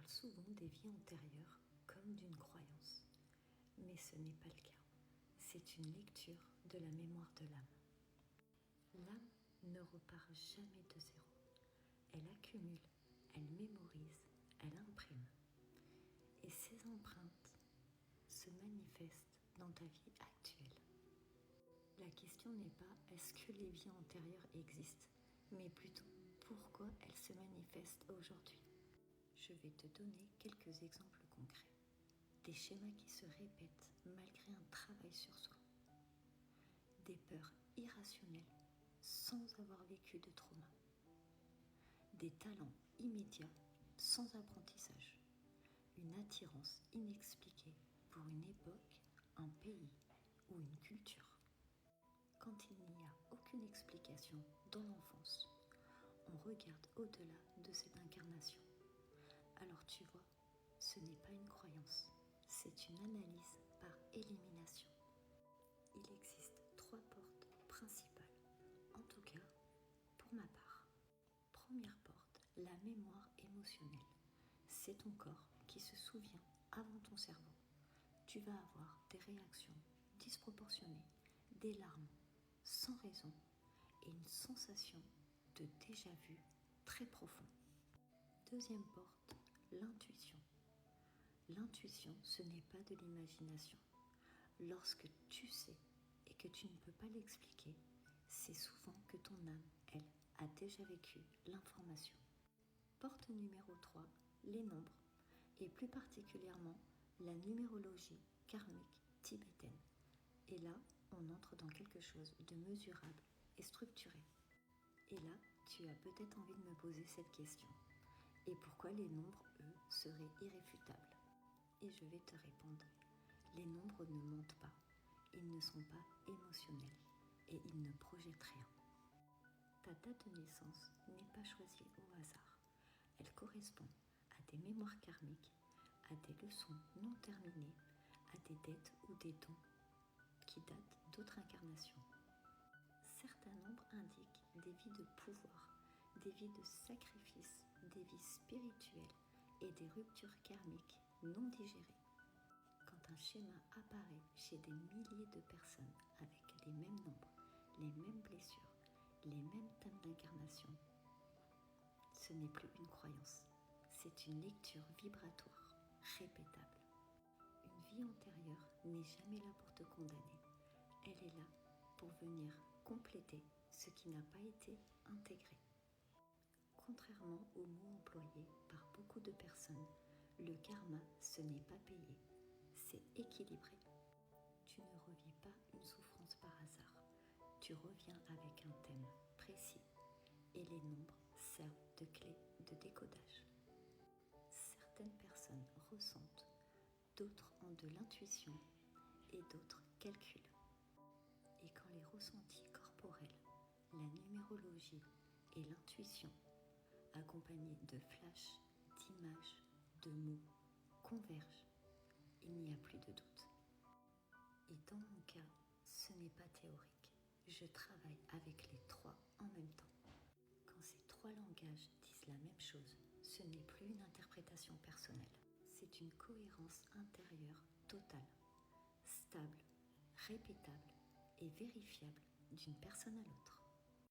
parle souvent des vies antérieures comme d'une croyance, mais ce n'est pas le cas. C'est une lecture de la mémoire de l'âme. L'âme ne repart jamais de zéro. Elle accumule, elle mémorise, elle imprime. Et ces empreintes se manifestent dans ta vie actuelle. La question n'est pas est-ce que les vies antérieures existent, mais plutôt pourquoi elles se manifestent aujourd'hui. Je vais te donner quelques exemples concrets. Des schémas qui se répètent malgré un travail sur soi. Des peurs irrationnelles sans avoir vécu de trauma. Des talents immédiats sans apprentissage. Une attirance inexpliquée pour une époque, un pays ou une culture. Quand il n'y a aucune explication dans l'enfance, on regarde au-delà de cette incarnation. Alors tu vois, ce n'est pas une croyance, c'est une analyse par élimination. Il existe 3 portes principales, en tout cas pour ma part. Première porte, la mémoire émotionnelle. C'est ton corps qui se souvient avant ton cerveau. Tu vas avoir des réactions disproportionnées, des larmes sans raison et une sensation de déjà-vu très profond. Deuxième porte, l'intuition. L'intuition, ce n'est pas de l'imagination. Lorsque tu sais et que tu ne peux pas l'expliquer, c'est souvent que ton âme, elle, a déjà vécu l'information. Porte numéro 3, les nombres, et plus particulièrement la numérologie karmique tibétaine. Et là, on entre dans quelque chose de mesurable et structuré. Et là, tu as peut-être envie de me poser cette question. Et pourquoi les nombres, eux, seraient irréfutables? Et je vais te répondre. Les nombres ne mentent pas, ils ne sont pas émotionnels et ils ne projettent rien. Ta date de naissance n'est pas choisie au hasard. Elle correspond à des mémoires karmiques, à des leçons non terminées, à des dettes ou des dons qui datent d'autres incarnations. Certains nombres indiquent des vies de pouvoir, des vies de sacrifice, des vies spirituelles et des ruptures karmiques non digérées. Quand un schéma apparaît chez des milliers de personnes avec les mêmes nombres, les mêmes blessures, les mêmes thèmes d'incarnation, ce n'est plus une croyance, c'est une lecture vibratoire, répétable. Une vie antérieure n'est jamais là pour te condamner, elle est là pour venir compléter ce qui n'a pas été intégré. Contrairement aux mots employés par beaucoup de personnes, le karma, ce n'est pas payé, c'est équilibré. Tu ne revis pas une souffrance par hasard, tu reviens avec un thème précis et les nombres servent de clé de décodage. Certaines personnes ressentent, d'autres ont de l'intuition et d'autres calculent. Et quand les ressentis corporels, la numérologie et l'intuition, accompagnés de flashs, d'images, de mots, convergent, il n'y a plus de doute. Et dans mon cas, ce n'est pas théorique. Je travaille avec les 3 en même temps. Quand ces 3 langages disent la même chose, ce n'est plus une interprétation personnelle. C'est une cohérence intérieure totale, stable, répétable et vérifiable d'une personne à l'autre.